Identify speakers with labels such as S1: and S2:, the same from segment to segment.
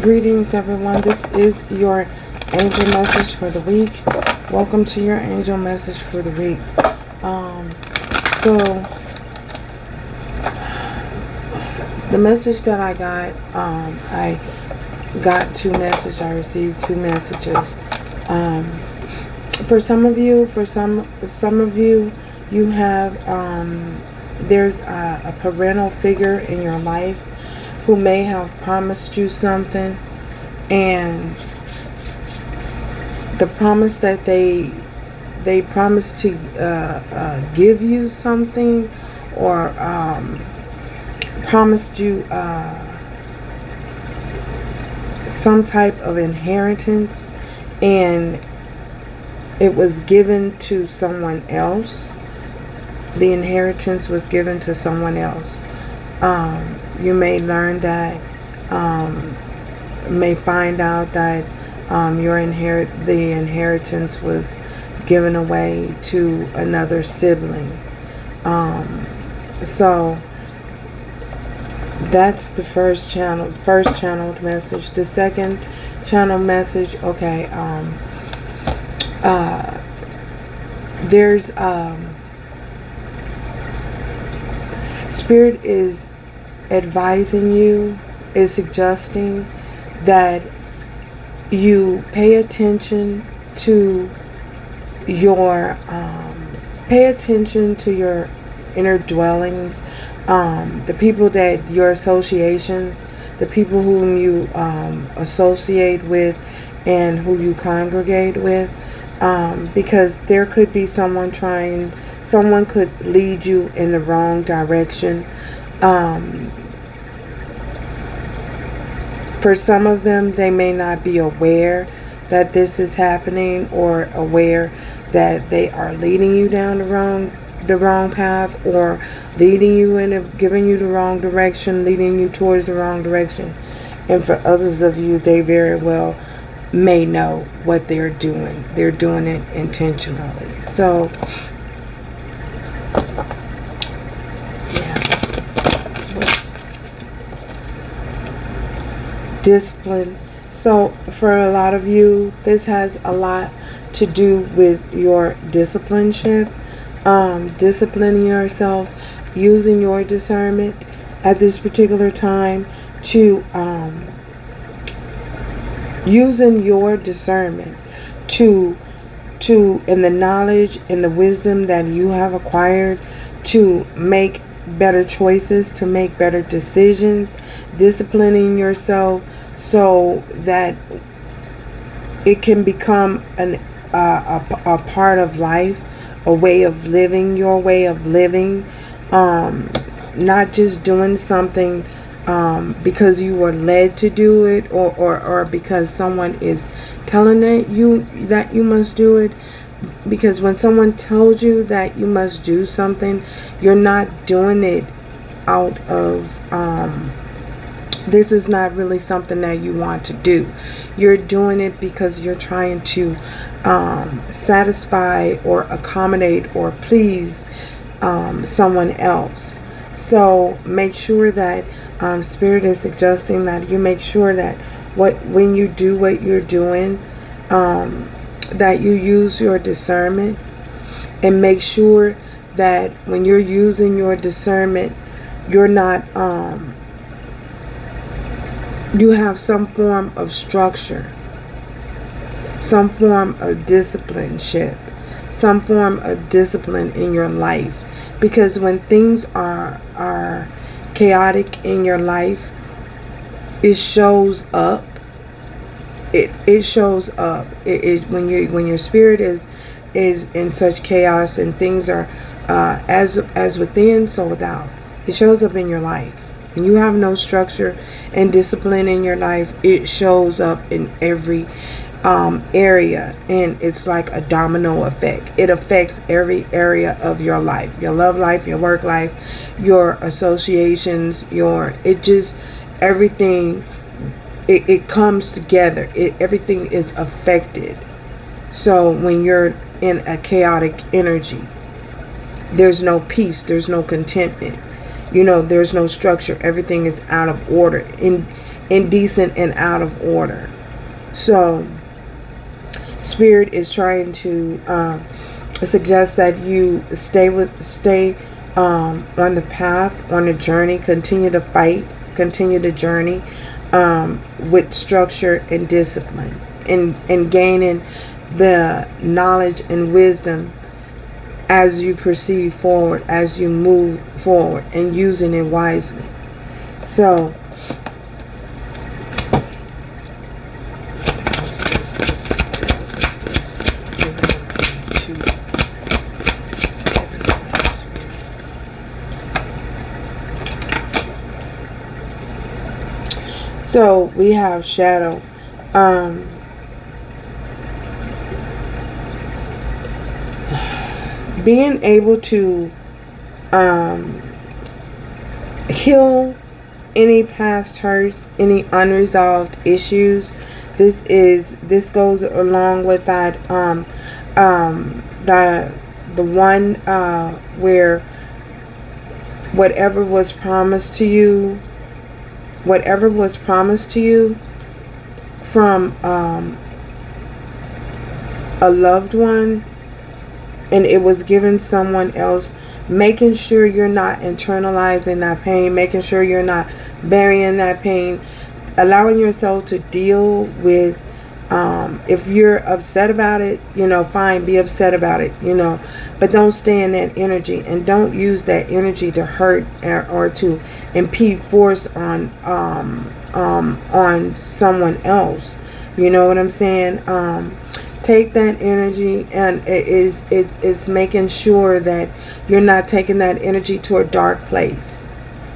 S1: Greetings, everyone. This is your angel message for the week. Welcome to your angel message for the week. So the message that I got two messages. I received two messages. For some of you, you have there's a parental figure in your life who may have promised you something, and the promise that they promised to give you something, or promised you some type of inheritance, and it was given to someone else. The inheritance was given to someone else. You may learn that, may find out that the inheritance was given away to another sibling. So that's the first channeled message. The second channel message, okay, there's Spirit is advising you, is suggesting that you pay attention to your inner dwellings, the people that your associations, the people whom you associate with and who you congregate with, because there could be someone could lead you in the wrong direction. For some of them, they may not be aware that this is happening, or aware that they are leading you down the wrong path, or leading you giving you the wrong direction, leading you towards the wrong direction. And for others of you, they very well may know what they're doing. They're doing it intentionally. So discipline. So for a lot of you, this has a lot to do with your discipleship, disciplining yourself, using your discernment at this particular time to using your discernment to and the knowledge and the wisdom that you have acquired to make better choices, to make better decisions, disciplining yourself so that it can become a part of life, a way of living, your way of living, not just doing something because you were led to do it, or because someone is telling that you must do it. Because when someone tells you that you must do something, you're not doing it out of this is not really something that you want to do. You're doing it because you're trying to satisfy or accommodate or please someone else. So make sure that Spirit is suggesting that you make sure that when you do what you're doing, that you use your discernment, and make sure that when you're using your discernment, you're not you have some form of structure, some form of discipleship, some form of discipline in your life. Because when things are chaotic in your life, it shows up. It shows up. When your spirit is in such chaos, and things are as within, so without. It shows up in your life. When you have no structure and discipline in your life, it shows up in every area, and it's like a domino effect. It affects every area of your life, your love life, your work life, your associations, everything. It comes together. Everything is affected. So when you're in a chaotic energy, there's no peace, there's no contentment. There's no structure. Everything is out of order. indecent and out of order. So Spirit is trying to suggest that you stay on the path, on the journey, continue to fight, continue the journey with structure and discipline, and gaining the knowledge and wisdom as you proceed forward, as you move forward, and using it wisely. So So we have shadow. Being able to heal any past hurts, any unresolved issues. This goes along with that the one where whatever was promised to you from a loved one, and it was given someone else, making sure you're not internalizing that pain, making sure you're not burying that pain, allowing yourself to deal with, if you're upset about it, fine, be upset about it, but don't stay in that energy, and don't use that energy to hurt or to impede force on someone else. You know what I'm saying? Take that energy, and it's making sure that you're not taking that energy to a dark place.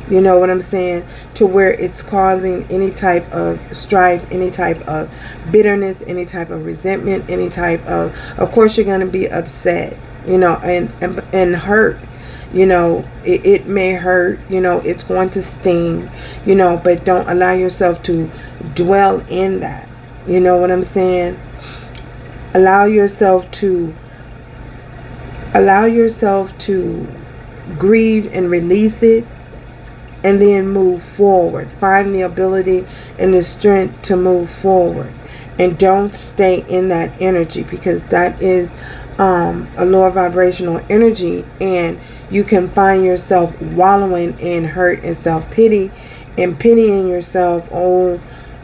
S1: You know what I'm saying? To where it's causing any type of strife, any type of bitterness, any type of resentment, any type of course you're going to be upset, and hurt. It may hurt, it's going to sting, but don't allow yourself to dwell in that. You know what I'm saying? Allow yourself to grieve and release it, and then move forward. Find the ability and the strength to move forward, and don't stay in that energy, because that is a lower vibrational energy, and you can find yourself wallowing in hurt and self-pity and pitying yourself.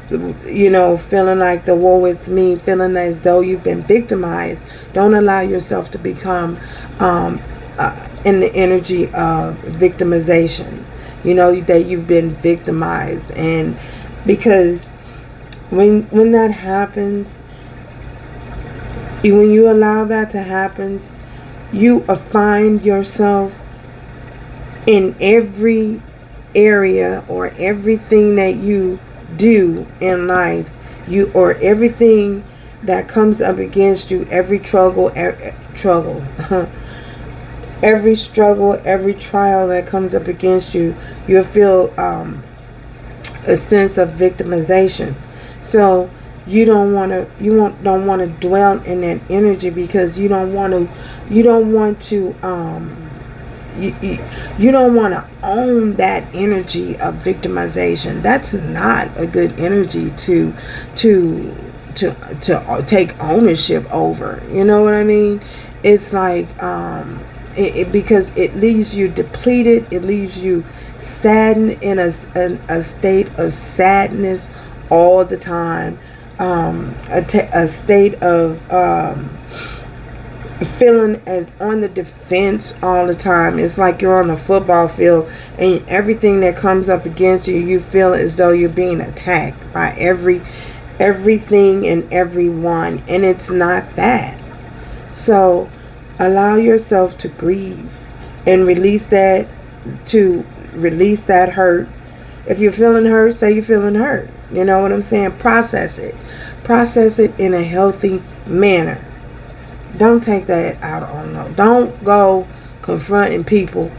S1: Feeling like the woe is me, feeling as though you've been victimized. Don't allow yourself to become in the energy of victimization, that you've been victimized. And because when that happens, when you allow that to happen, you find yourself in every area, or everything that you do in life, or everything that comes up against you, every every struggle, every trial that comes up against you, you'll feel a sense of victimization. So you don't want to dwell in that energy, because you don't want to own that energy of victimization. That's not a good energy to take ownership over. You know what I mean? It's like because it leaves you depleted. It leaves you saddened, in a state of sadness all the time. A state of feeling as on the defense all the time. It's like you're on a football field, and everything that comes up against you, you feel as though you're being attacked by everything and everyone, and it's not that. So allow yourself to grieve and release that hurt. If you're feeling hurt, say you're feeling hurt. You know what I'm saying? Process it in a healthy manner. Don't take that out on no. Don't go confronting people,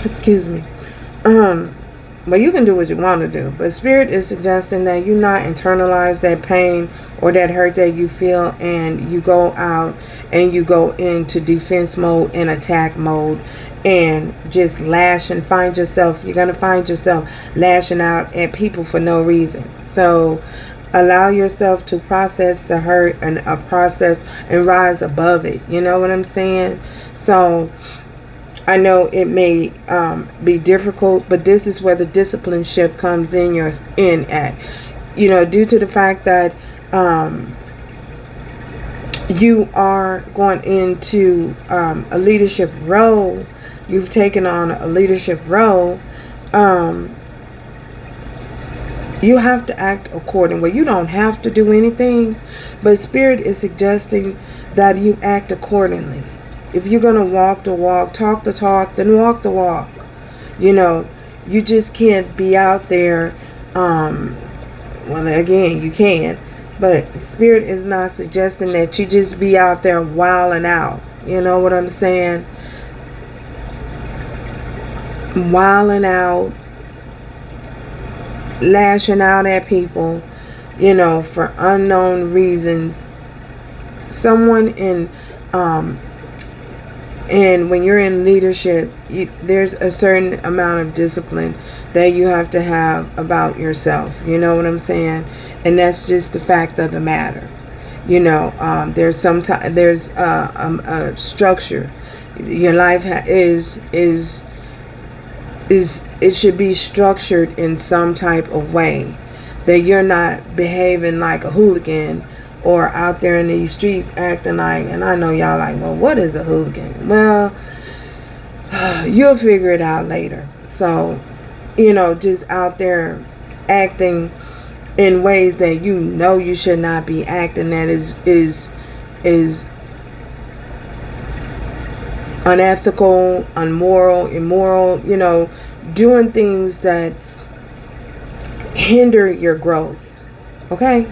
S1: excuse me, Well, you can do what you want to do, but Spirit is suggesting that you not internalize that pain or that hurt that you feel, and you go out and you go into defense mode and attack mode and just lash and you're going to find yourself lashing out at people for no reason. So allow yourself to process the hurt and process and rise above it. You know what I'm saying? So I know it may be difficult, but this is where the discipline ship comes in at. You know, due to the fact that you are going into a leadership role, you've taken on a leadership role, you have to act accordingly. You don't have to do anything, but Spirit is suggesting that you act accordingly. If you're going to walk the walk, talk the talk, then walk the walk. You know, you just can't be out there. Well, again, you can. But Spirit is not suggesting that you just be out there wilding out. You know what I'm saying? Wilding out, lashing out at people, you know, for unknown reasons. Someone in... And when you're in leadership, there's a certain amount of discipline that you have to have about yourself. You know what I'm saying? And that's just the fact of the matter. You know, there's a structure. Your life it should be structured in some type of way, that you're not behaving like a hooligan or out there in these streets acting like, and I know y'all like, well, what is a hooligan? Well, you'll figure it out later. So, you know, just out there acting in ways that you know you should not be acting, that is unethical, unmoral, immoral, you know, doing things that hinder your growth. Okay?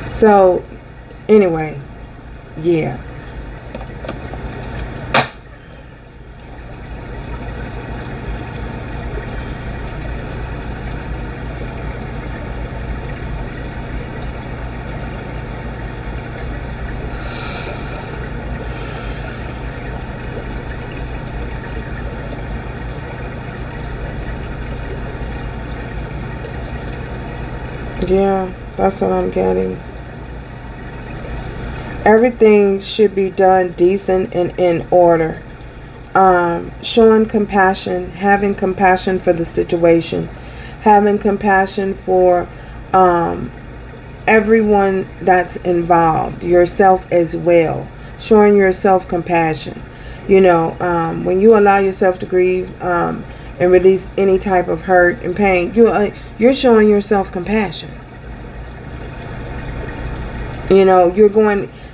S1: So, anyway, yeah. Yeah, that's what I'm getting. Everything should be done decent and in order. Showing compassion, having compassion for the situation, having compassion for everyone that's involved, yourself as well. Showing yourself compassion. You know, when you allow yourself to grieve and release any type of hurt and pain, you're showing yourself compassion. You know,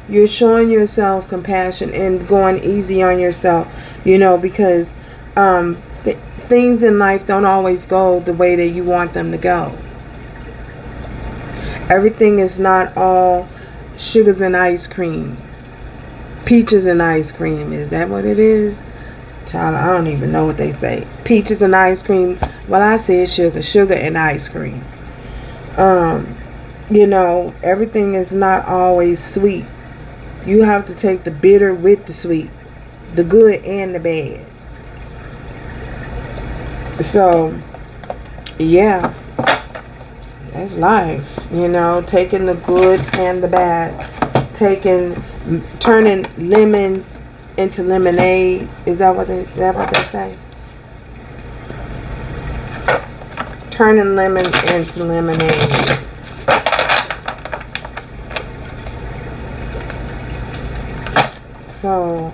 S1: you're showing yourself compassion and going easy on yourself, you know, because things in life don't always go the way that you want them to go. Everything is not all sugars and ice cream. Peaches and ice cream. Is that what it is? Child, I don't even know what they say. Peaches and ice cream. Well, I said sugar and ice cream. You know, everything is not always sweet. You have to take the bitter with the sweet, the good and the bad. So, yeah, that's life. You know, taking the good and the bad, turning lemons into lemonade. Is that what they say? Turning lemons into lemonade. So,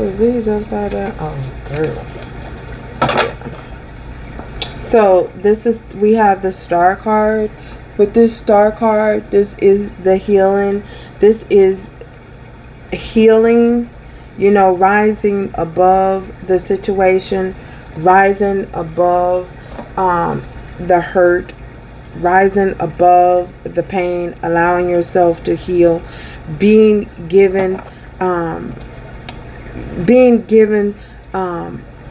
S1: is these upside down? Oh, girl. Yeah. So we have the star card. With this star card, this is the healing. This is healing rising above the situation, rising above the hurt, rising above the pain, allowing yourself to heal, being given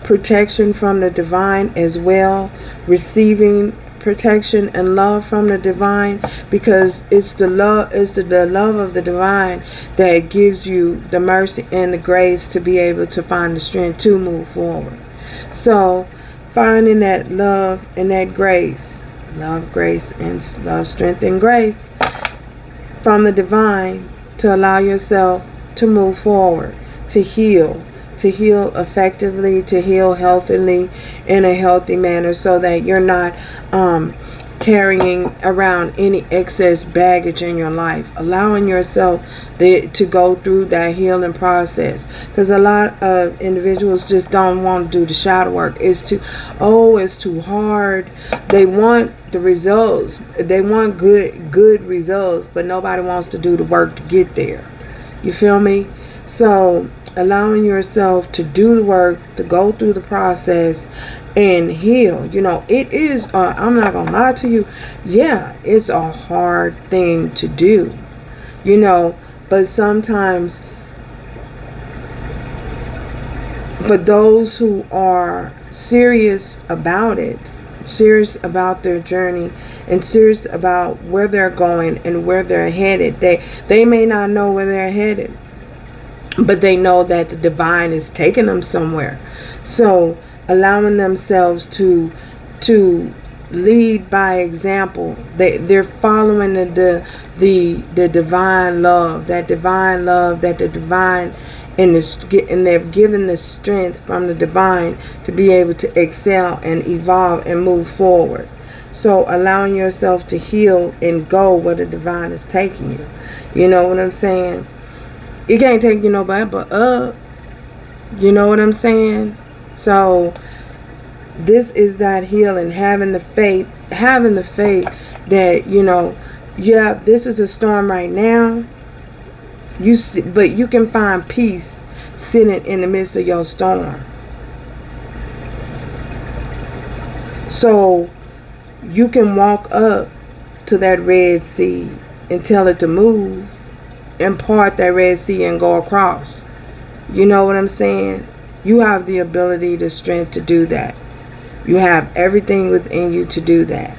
S1: protection from the divine as well, receiving protection and love from the divine, because it's the love of the divine that gives you the mercy and the grace to be able to find the strength to move forward. So finding that love and that grace, love, grace, and love, strength, and grace from the divine to allow yourself to move forward, to heal effectively, to heal healthily in a healthy manner, so that you're not carrying around any excess baggage in your life, allowing yourself to go through that healing process, because a lot of individuals just don't want to do the shadow work. It's too hard. They want the results, they want good results, but nobody wants to do the work to get there. You feel me? So allowing yourself to do the work, to go through the process and heal. It is, I'm not going to lie to you. Yeah, it's a hard thing to do, but sometimes for those who are serious about it, serious about their journey, and serious about where they're going and where they're headed, they may not know where they're headed, but they know that the divine is taking them somewhere. So allowing themselves to lead by example, they're following the divine love, that the divine, and they've given the strength from the divine to be able to excel and evolve and move forward. So allowing yourself to heal and go where the divine is taking you. You know what I'm saying? It can't take you nobody but up. You know what I'm saying? So this is that healing, having the faith that, yeah, this is a storm right now. But you can find peace sitting in the midst of your storm. So you can walk up to that Red Sea and tell it to move, and part that Red Sea and go across. You know what I'm saying? You have the ability, the strength to do that. You have everything within you to do that.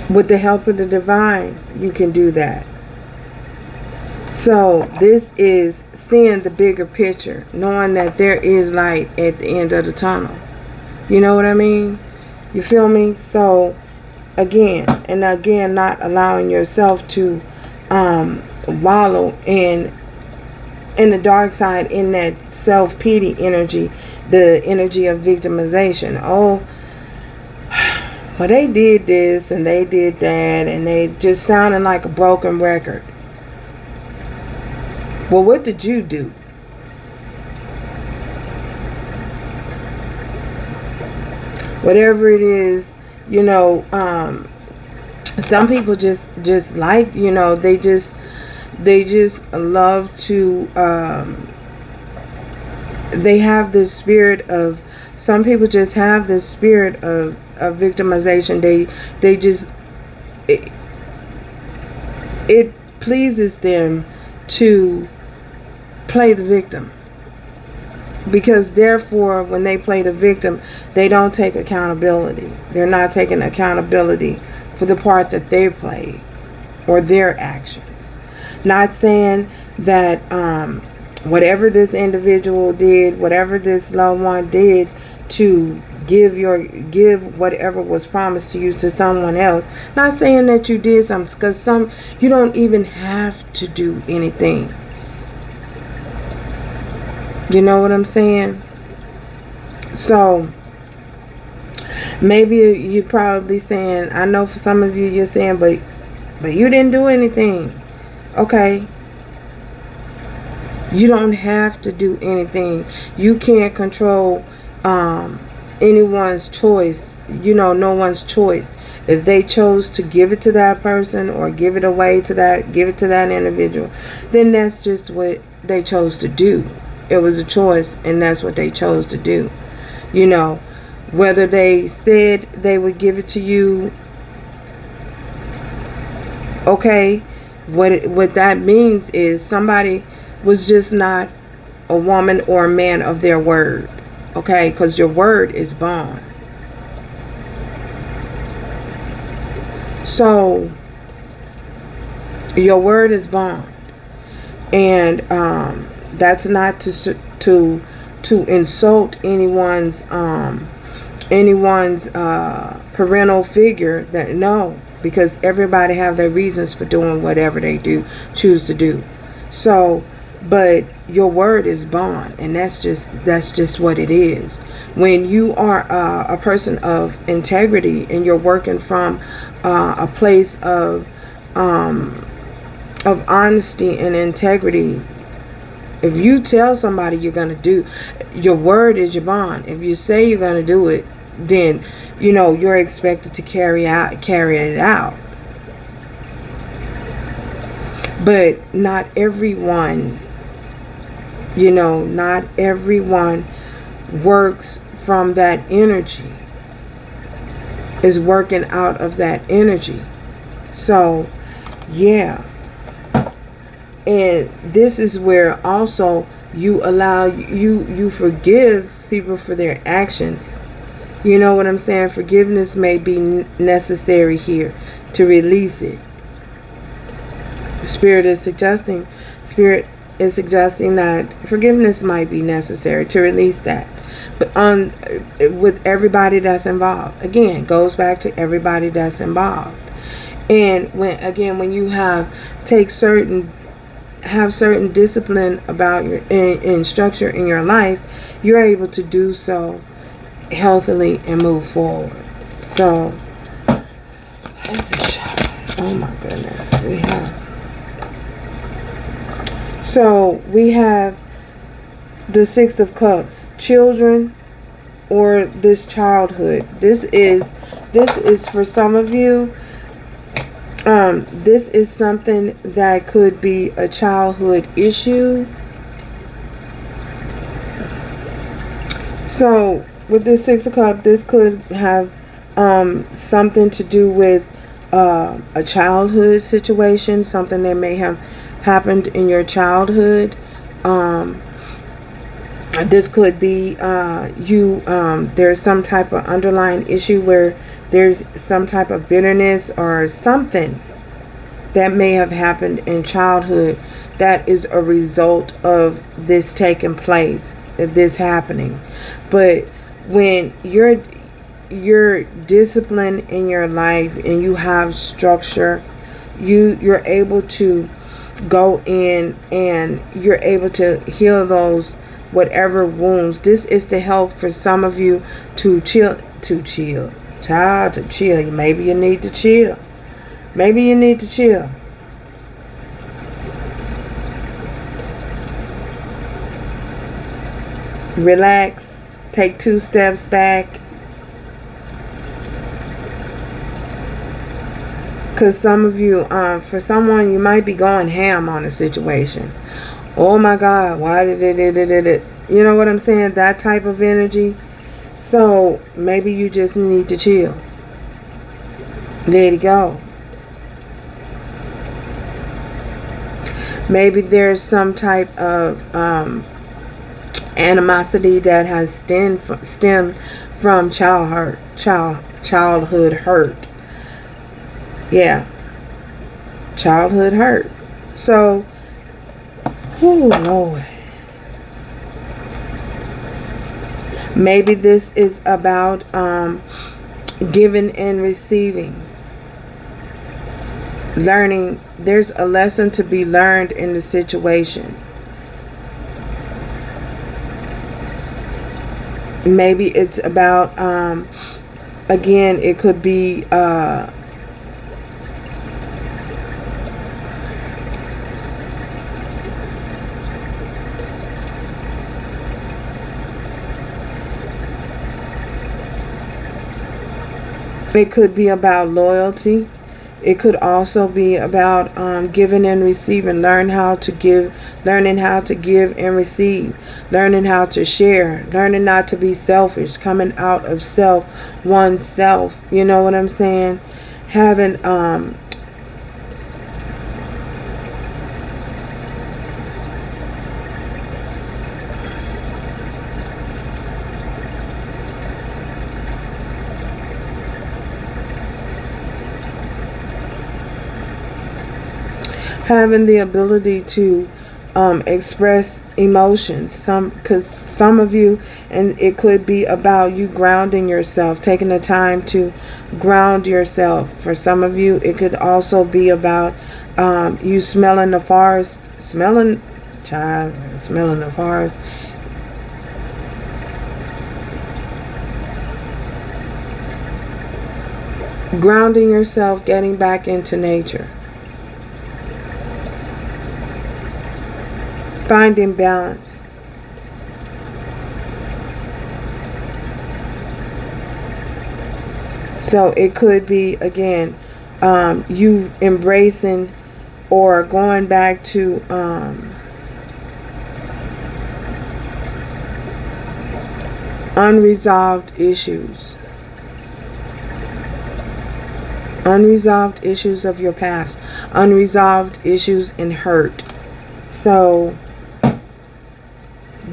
S1: With the help of the divine, you can do that. So this is seeing the bigger picture, knowing that there is light at the end of the tunnel. You know what I mean? You feel me? So again, not allowing yourself to wallow in the dark side, in that self-pity energy, the energy of victimization. Oh, well, they did this and they did that, and they just sounding like a broken record. Well, what did you do? Whatever it is, some people just like, they just love to, they have this spirit of, some people just have this spirit of victimization. They just, it pleases them to play the victim, because therefore when they play the victim, they don't take accountability. They're not taking accountability for the part that they played or their actions. Not saying that whatever this individual did, whatever this loved one did to give whatever was promised to you to someone else. Not saying that you did something, because you don't even have to do anything. You know what I'm saying? So maybe you're probably saying, I know for some of you you're saying, but you didn't do anything. Okay. You don't have to do anything. You can't control anyone's choice. No one's choice. If they chose to give it to that person or give it away to give it to that individual, then that's just what they chose to do. It was a choice, and that's what they chose to do. You know, whether they said they would give it to you, okay, what that means is somebody was just not a woman or a man of their word. Okay, because your word is bond. So your word is bond, and that's not to insult anyone's parental figure. That no, because everybody have their reasons for doing whatever they choose to do. So, but your word is bond, and that's just what it is. When you are a person of integrity and you're working from a place of honesty and integrity, if you tell somebody you're going to do, your word is your bond. If you say you're going to do it, then you know you're expected to carry it out. But not everyone, not everyone works from that energy, is working out of that energy. So yeah. And this is where also you allow, you forgive people for their actions. You know what I'm saying? Forgiveness may be necessary here to release it. Spirit is suggesting that forgiveness might be necessary to release that. But with everybody that's involved. Again, goes back to everybody that's involved. And when you have certain discipline about your in structure in your life, you're able to do so healthily and move forward. So that's a shot. Oh my goodness. We have the Six of Cups, children, or this childhood. This is for some of you. This is something that could be a childhood issue. So with this Six of Cups, this could have something to do with a childhood situation, something that may have happened in your childhood. This could be there's some type of underlying issue where there's some type of bitterness or something that may have happened in childhood that is a result of this taking place, this happening. But when you're disciplined in your life and you have structure, you're able to go in and you're able to heal those whatever wounds. This is to help for some of you to chill. Maybe you need to chill. Relax. Take 2 steps back. Because some of you, for someone, you might be going ham on a situation. Oh my God, why did it? You know what I'm saying? That type of energy. So maybe you just need to chill. Let it go. Maybe there's some type of animosity that has stemmed from childhood hurt. Yeah. Childhood hurt. So, oh Lord. Maybe this is about giving and receiving. Learning. There's a lesson to be learned in the situation. Maybe it's about, again, it could be It could be about loyalty. It could also be about giving and receiving. Learning how to give and receive. Learning how to share. Learning not to be selfish. Coming out of oneself. You know what I'm saying? Having having the ability to express emotions, because some of you, and it could be about you grounding yourself, taking the time to ground yourself. For some of you, it could also be about you smelling the forest, smelling the forest. Grounding yourself, getting back into nature. Finding balance. So it could be, again, you embracing or going back to unresolved issues. Unresolved issues of your past. Unresolved issues and hurt. So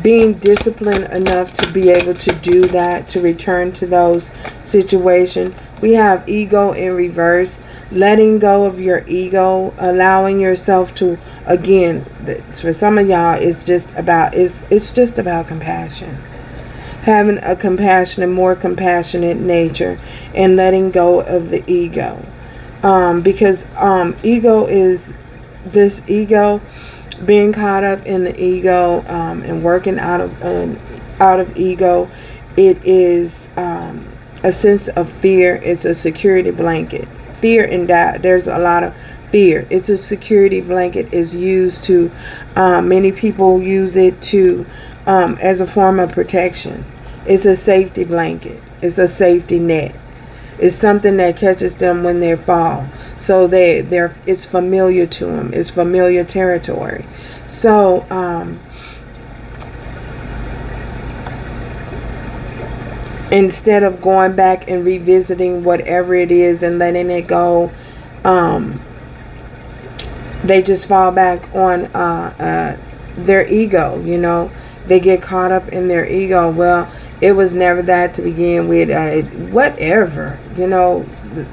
S1: being disciplined enough to be able to do that, to return to those situations. We have ego in reverse. Letting go of your ego, allowing yourself to, again, for some of y'all, it's just about compassion. Having a compassionate, more compassionate nature, and letting go of the ego. Because ego is this ego. Being caught up in the ego and working out of ego, it is a sense of fear. It's a security blanket. Fear and doubt. There's a lot of fear. It's a security blanket. Is used to many people use it to as a form of protection. It's a safety blanket. It's a safety net. It's something that catches them when they fall. So it's familiar to them. It's familiar territory. So instead of going back and revisiting whatever it is and letting it go, they just fall back on their ego. You know, they get caught up in their ego. Well, it was never that to begin with. Whatever, you know,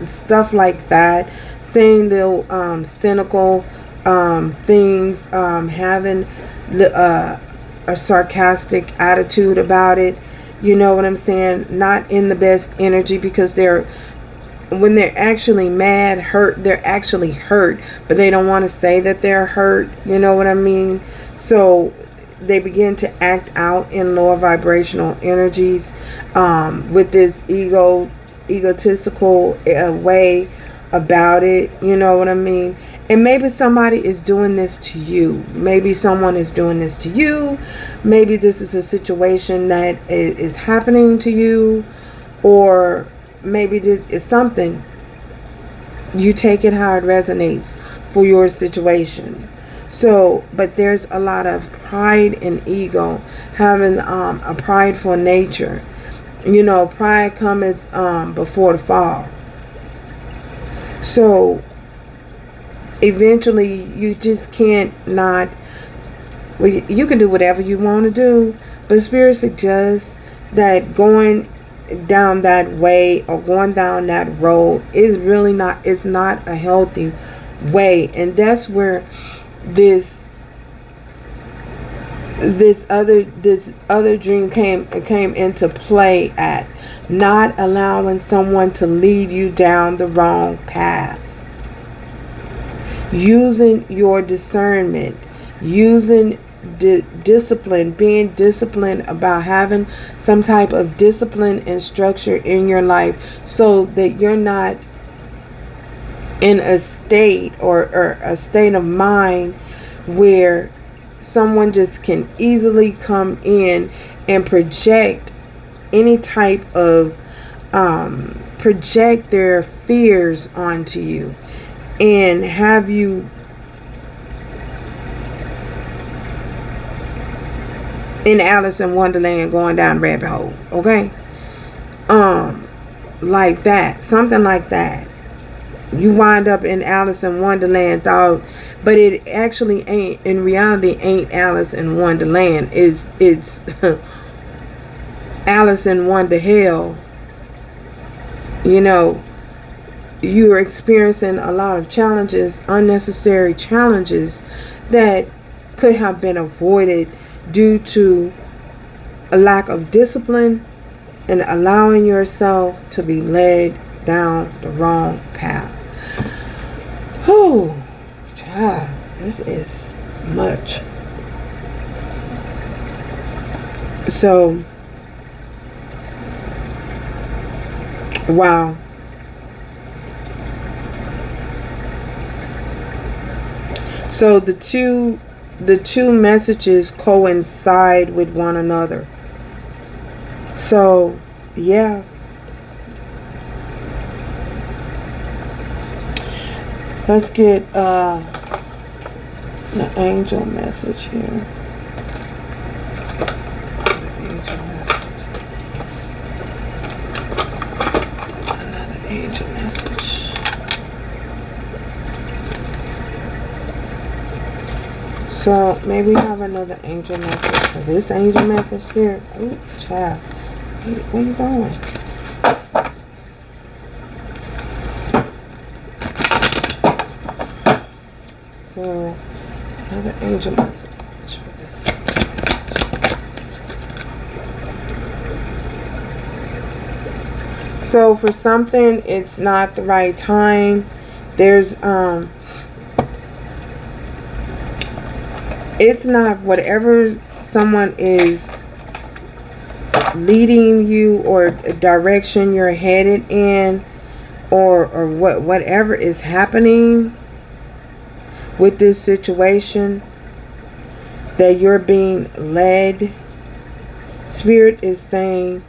S1: stuff like that. Saying little cynical things, having a sarcastic attitude about it. You know what I'm saying? Not in the best energy, because when they're actually mad, hurt, they're actually hurt, but they don't want to say that they're hurt. You know what I mean? So they begin to act out in lower vibrational energies with this egotistical way about it. You know what I mean? And maybe somebody is doing this to you. Maybe someone is doing this to you. Maybe this is a situation that is happening to you, or maybe this is something. You take it how it resonates for your situation. So, but there's a lot of pride and ego, having a prideful nature. You know, pride comes before the fall. So, eventually, you just can't not. Well, you can do whatever you want to do, but Spirit suggests that going down that way or going down that road is really not. It's not a healthy way, and that's where this other dream came into play at. Not allowing someone to lead you down the wrong path. Using your discernment, using discipline, being disciplined about having some type of discipline and structure in your life, so that you're not in a state or a state of mind where someone just can easily come in and project any type of project their fears onto you and have you in Alice in Wonderland going down the rabbit hole, okay? Like that, something like that. You wind up in Alice in Wonderland thought, but it actually ain't, in reality ain't Alice in Wonderland. It's Alice in Wonder Hell. You know, you're experiencing a lot of challenges, unnecessary challenges that could have been avoided due to a lack of discipline and allowing yourself to be led down the wrong path. Oh, child, this is much. So, wow. So the two messages coincide with one another. So, yeah. Let's get the angel message here. Another angel message. So maybe have another angel message for this angel message here. Oh, child. Where you going? So, another angel message for this angel message. So, for something, it's not the right time. There's, it's not whatever someone is leading you or direction you're headed in, or whatever is happening with this situation that you're being led. Spirit is saying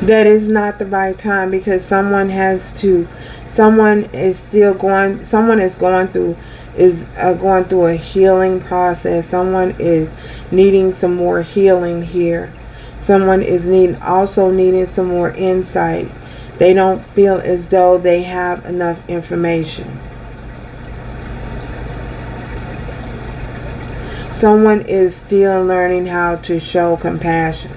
S1: that is not the right time, because someone is going through a healing process. Someone is needing some more healing here. Someone is needing some more insight. They don't feel as though they have enough information. Someone is still learning how to show compassion.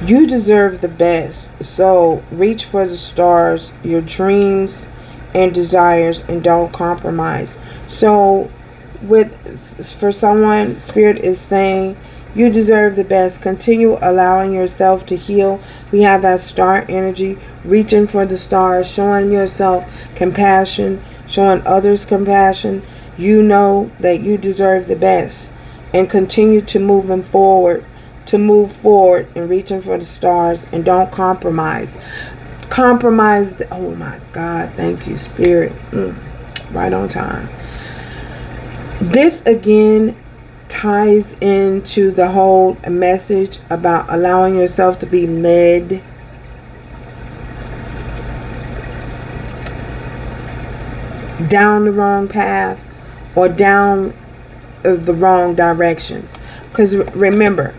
S1: You deserve the best, so reach for the stars, your dreams and desires, and don't compromise. So for someone, Spirit is saying you deserve the best. Continue allowing yourself to heal. We have that star energy, reaching for the stars, showing yourself compassion, showing others compassion. You know that you deserve the best, and continue to move forward and reaching for the stars, and don't compromise. Oh my God, thank you, Spirit. Right on time. This again ties into the whole message about allowing yourself to be led down the wrong path or down the wrong direction. Because remember,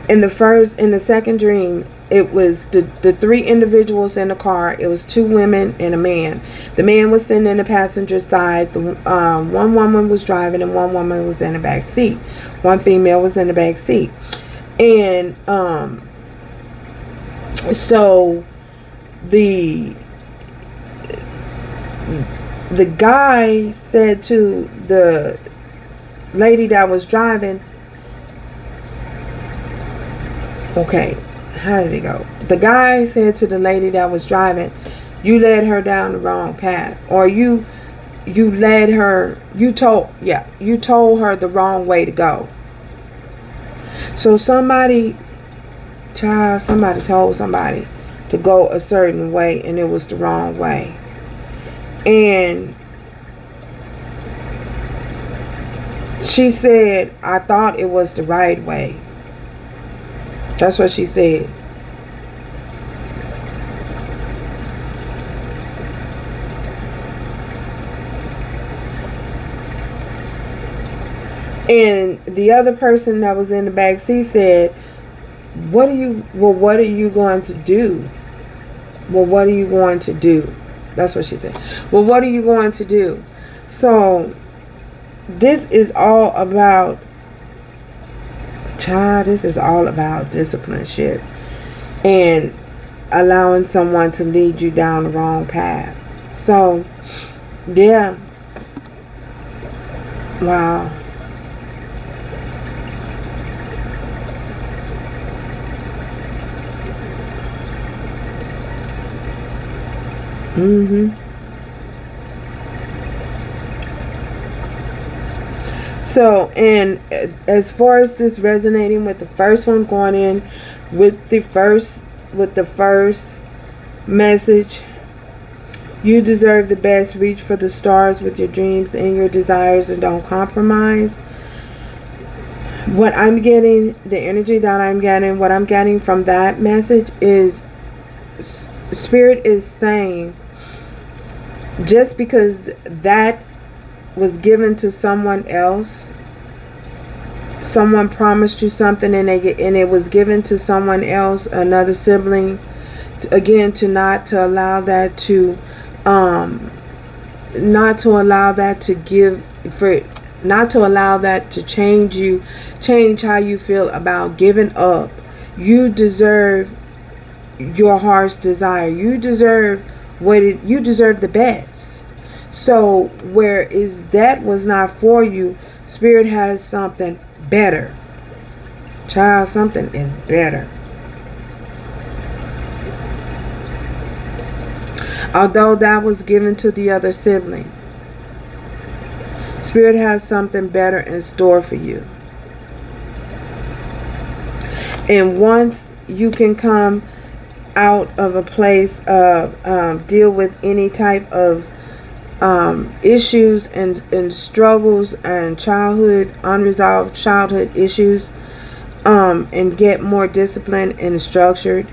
S1: in the second dream, it was the three individuals in the car. It was two women and a man. The man was sitting in the passenger side. One woman was driving and one woman was in the back seat. One female was in the back seat. And so the guy said to the lady that was driving, Okay, how did it go? The guy said to the lady that was driving, you led her down the wrong path. Or you led her, you told her the wrong way to go. So somebody told somebody to go a certain way, and it was the wrong way. And she said, I thought it was the right way. That's what she said. And the other person that was in the back seat said, what are you going to do? Well, what are you going to do? That's what she said. Well, what are you going to do? So this is all about, this is all about discipline shit. And allowing someone to lead you down the wrong path. So, yeah. Wow. So, and as far as this resonating with the first one, going in with the first message, you deserve the best. Reach for the stars with your dreams and your desires, and don't compromise. What I'm getting, the energy that I'm getting, what I'm getting from that message is Spirit is saying, just because that was given to someone else, someone promised you something and it was given to someone else, another sibling, again, not to allow that to change how you feel about giving up. You deserve your heart's desire. You deserve the best. So whereas that was not for you, Spirit has something better. Child, something is better. Although that was given to the other sibling, Spirit has something better in store for you. And once you can come out of a place of deal with any type of issues and struggles and unresolved childhood issues, and get more disciplined and structured,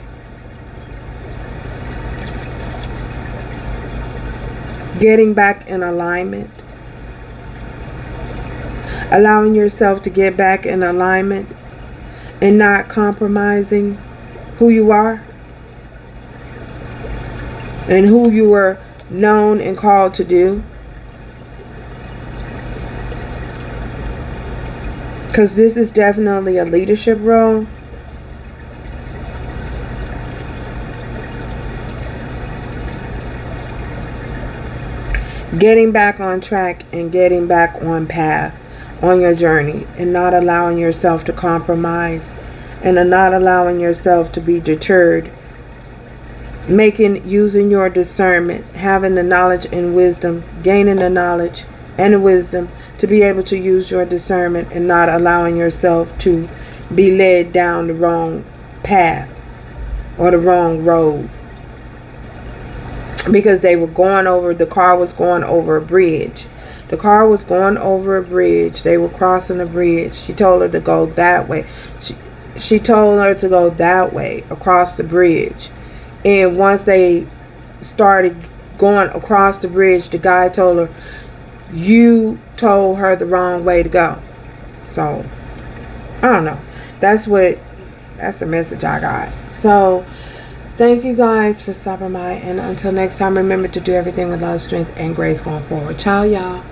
S1: getting back in alignment, allowing yourself to get back in alignment and not compromising who you are and who you were known and called to do. Because this is definitely a leadership role. Getting back on track and getting back on path on your journey, and not allowing yourself to compromise, and not allowing yourself to be deterred. Using your discernment, having the knowledge and wisdom, gaining the knowledge and the wisdom to be able to use your discernment, and not allowing yourself to be led down the wrong path or the wrong road. Because the car was going over a bridge. The car was going over a bridge. They were crossing a bridge. She told her to go that way. She told her to go that way across the bridge. And once they started going across the bridge, the guy told her, you told her the wrong way to go. So, I don't know. That's the message I got. So, thank you guys for stopping by. And until next time, remember to do everything with love, strength, and grace going forward. Ciao, y'all.